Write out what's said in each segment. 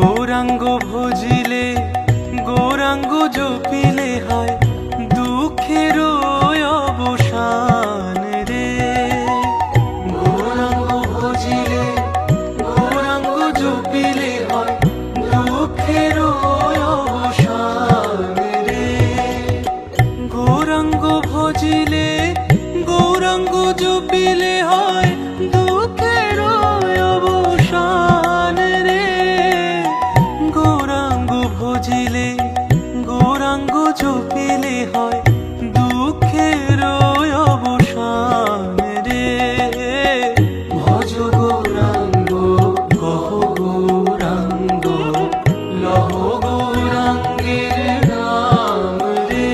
গৌরাঙ্গ ভজিলে গৌরাঙ্গ জপিলে হয় দুঃখের অবসান রে। গৌরাঙ্গ ভজিলে গৌরাঙ্গ জপিলে হয় দুঃখের অবসান রে। গৌরাঙ্গ ভজিলে গৌরাঙ্গ জপিলে হয় দুঃখের অবসান রে। গৌরাঙ্গ ভজিলে গৌরাঙ্গ জপিলে হয় দুঃখের অবসান রে। ভজ গৌরাঙ্গ কহ গৌরাঙ্গ লহ গৌরাঙ্গের নাম রে।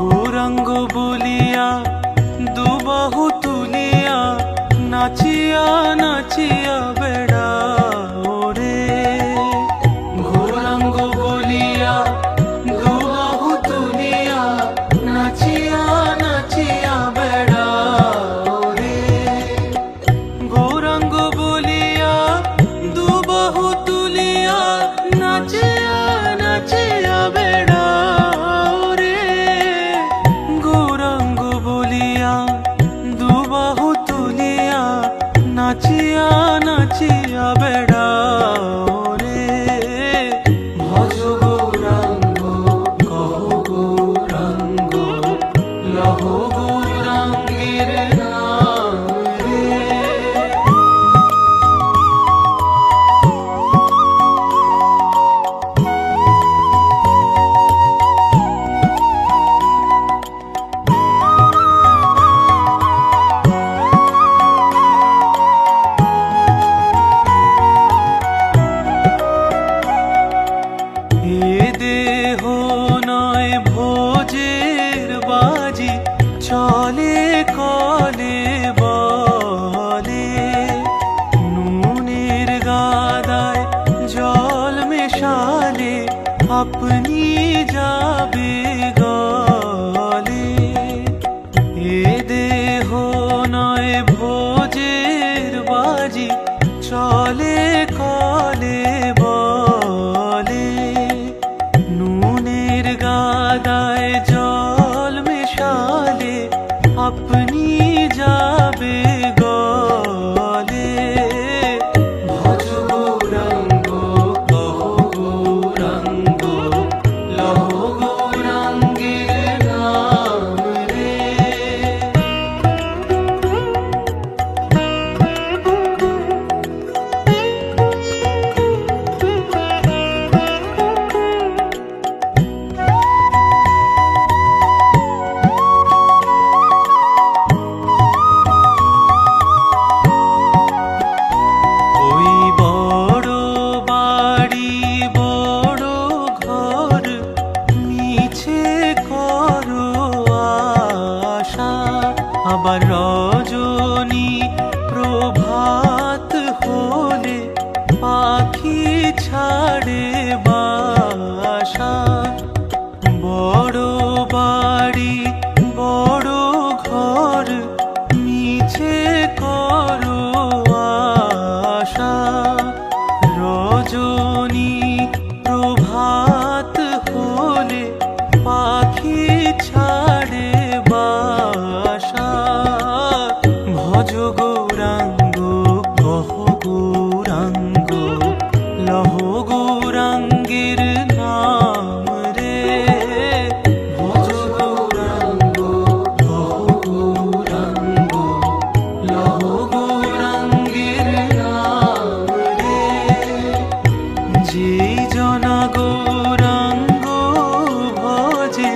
গৌরাঙ্গ বলিয়া দুবাহু তুলিয়া নাচিয়া নাচিয়া বেড়াও রে। গৌরাঙ্গ বলিয়া দুবাহু তুলিয়া নাচিয়া নাচিয়া বেড়াও রে। গৌরাঙ্গ বলিয়া দুবাহু তুলিয়া নাচিয়া নাচিয়া বেড়াও রে। গৌরাঙ্গ বলিয়া দুবাহু তুলিয়া নাচিয়া নাচিয়া বেড়াও রে। ভজ গৌরাঙ্গ কহ গৌরাঙ্গ লহ গৌরাঙ্গের নাম রে। এ দেহ নয় ভোজের বাজি চলে কলে বলে। নুনের গাদায় জল মেশালে আপনি যাবে গলে। এ দেহ নয় ভোজের বাজি চলে কলে বলে। নুনের গাদায় জল মেশালে আপনি যাবে গলে। ভজ গৌরাঙ্গ কহ গৌরাঙ্গ লহ গৌরাঙ্গের নাম রে। ওই বড় বাড়ি বড় ঘর মিছে করো আশা। আবার রজনী প্রভাত হলে পাখি ছাড়ে বাসা। বড় বাড়ি বড় ঘর মিছে করো আশা। রজনী প্রভাত হলে পাখি ছাড়ে বাসা। ভজ গৌরাঙ্গ কহ গৌরাঙ্গ লহ গৌরাঙ্গের নাম রে। ভজ গৌরাঙ্গ কহ গৌরাঙ্গ লহ গৌরাঙ্গের নাম রে। যেই জনা গৌরাঙ্গ ভজে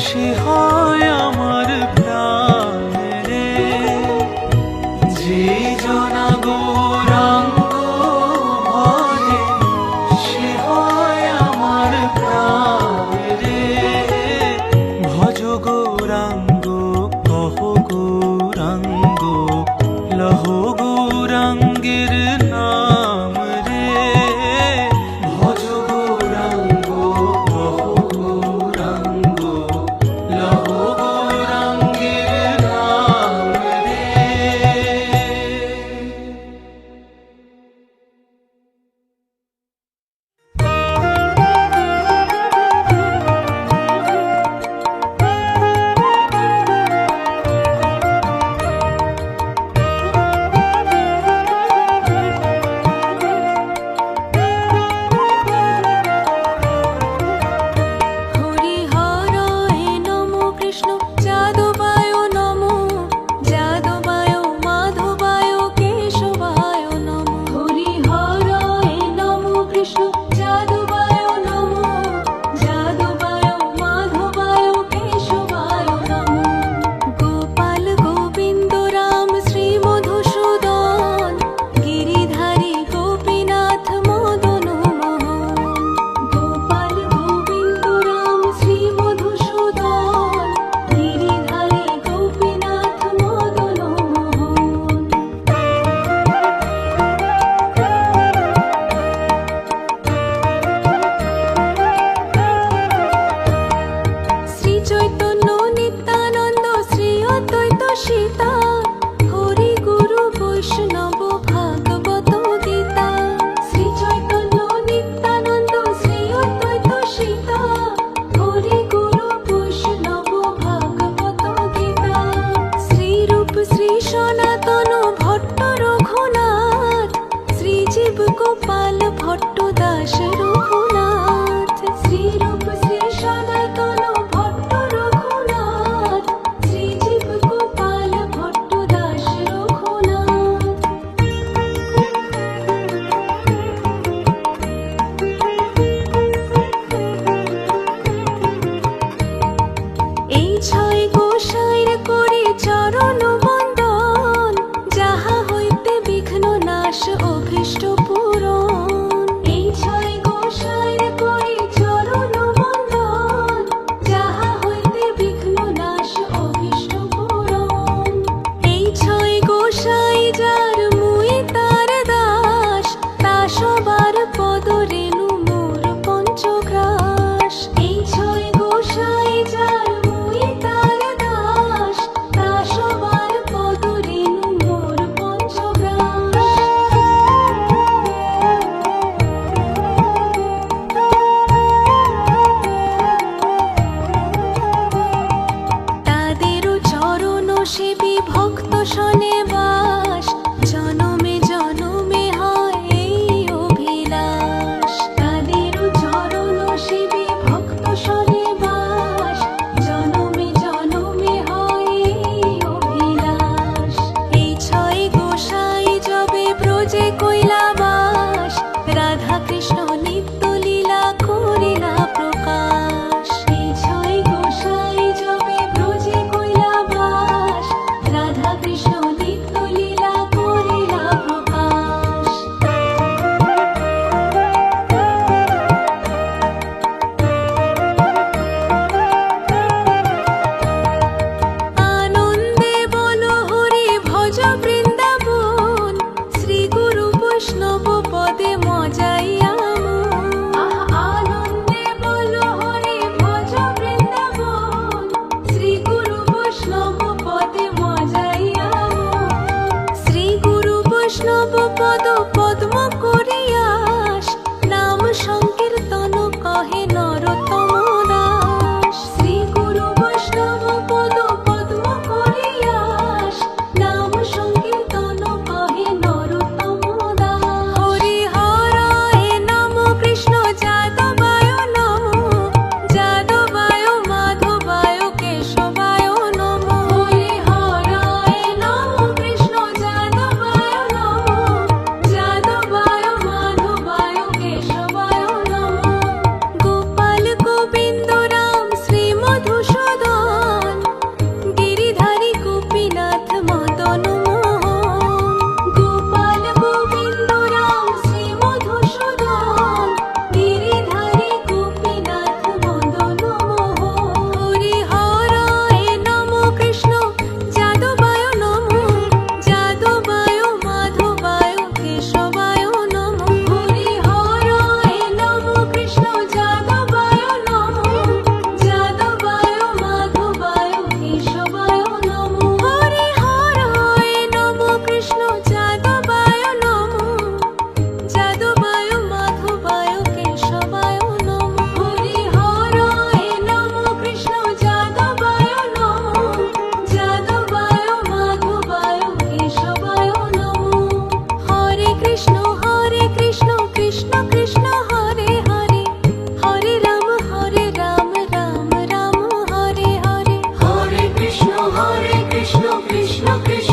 সে হয় আমার প্রাণ রে।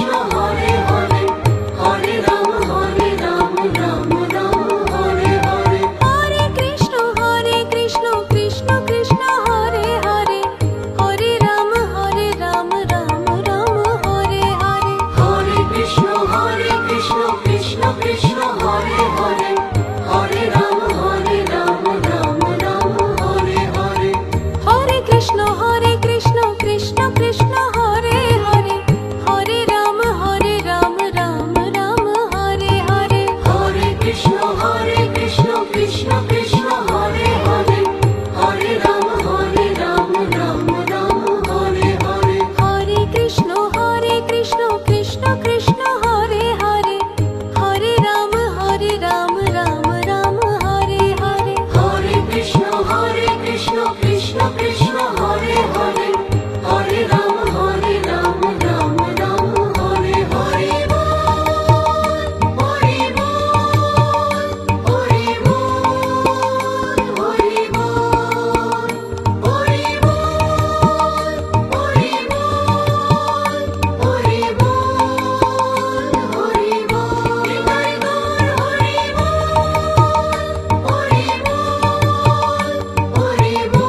কৃষ্ণ হরে হরে, হরে রাম রাম রাম হরে হরে। হরে কৃষ্ণ কৃষ্ণ কৃষ্ণ হরে হরে, হরে রাম রাম রাম হরে হরে। হরে কৃষ্ণ কৃষ্ণ কৃষ্ণ হরে হরে, হরে রাম রাম রাম হরে হরে। হরে কৃষ্ণ কৃষ্ণ কৃষ্ণ হরে হরে, হরে রাম রাম রাম হরে হরে। হরে কৃষ্ণ কৃষ্ণ কৃষ্ণ হরে হরে, হরে রাম রাম হরে হরে। হরে কৃষ্ণ কৃষ্ণ কৃষ্ণ হরে হরে, হরে রাম রাম রাম হরে হরে। হরে কৃষ্ণ কৃষ্ণ কৃষ্ণ হরে হরে, হরে রাম রাম রাম হরে হরে। হরি বল হরি বল, হরি বল হরি বল, হরি বল হরি বল, হরি বল নিতাই গৌর হরি বল, হরি বল হরি বল,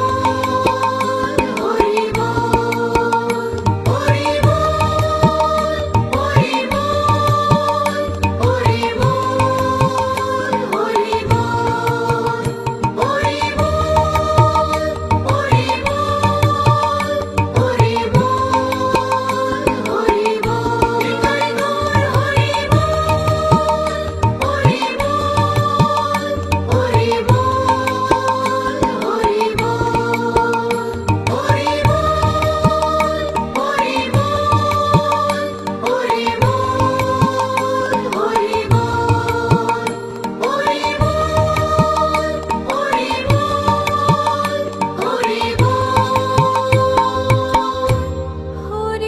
হরি বল হরি বল, হরি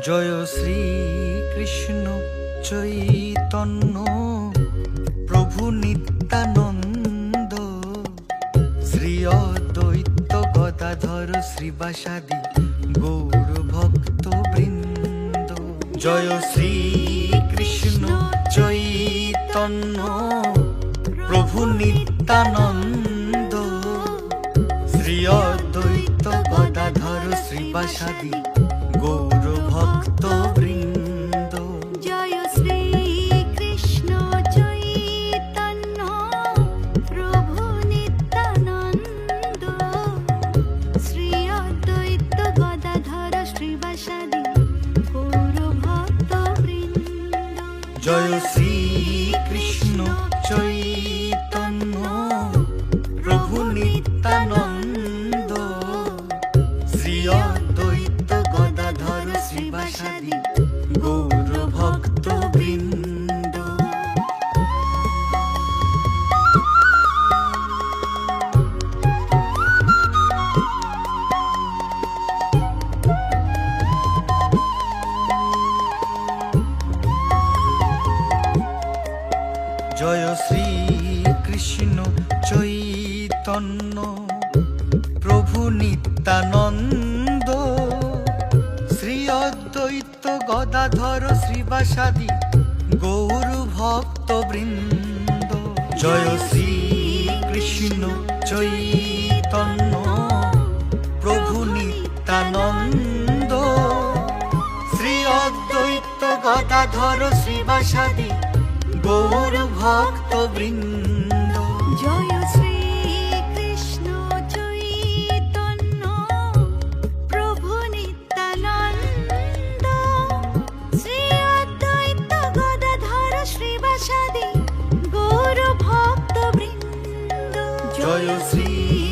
জয় শ্রী কৃষ্ণ চৈতন্য প্রভু নিত্যানন্দ, শ্রী অদ্বৈত গদাধর শ্রীবাসাদি গৌর ভক্ত বৃন্দ। জয় শ্রী কৃষ্ণ চৈতন্য প্রভু নিত্যানন্দ, শ্রী অদ্বৈত গদাধর শ্রীবাসাদি গৌর ভক্ত বৃন্দ। জয় শ্রী কৃষ্ণ চৈতন্য প্রভু নিত্যানন্দ, শ্রী অদ্বৈত গদাধর শ্রীবাসাদি গৌর ভক্ত বৃন্দ। জয় শ্রী কৃষ্ণ চৈতন্য প্রভু নিত্যানন্দ, শ্রী অদ্বৈত গদাধর শ্রীবাসাদি গৌর ভক্ত বৃন্দ। জয় শ্রী কৃষ্ণ চৈতন্য প্রভু নিত্যানন্দ, শ্রী অদ্বৈত গদাধর শ্রীবাসাদি গৌর ভক্ত বৃন্দ। জয় শ্রী কৃষ্ণ চৈতন্য প্রভু নিত্যানন্দ, শ্রী অদ্বৈত গদাধর শ্রীবাসাদি গৌর ভক্ত বৃন্দ। জয় শ্রী কৃষ্ণ চৈতন্য প্রভু নিত্যানন্দ, শ্রী অদ্বৈত গদাধর শ্রীবাসাদি গৌর জয় শ্রী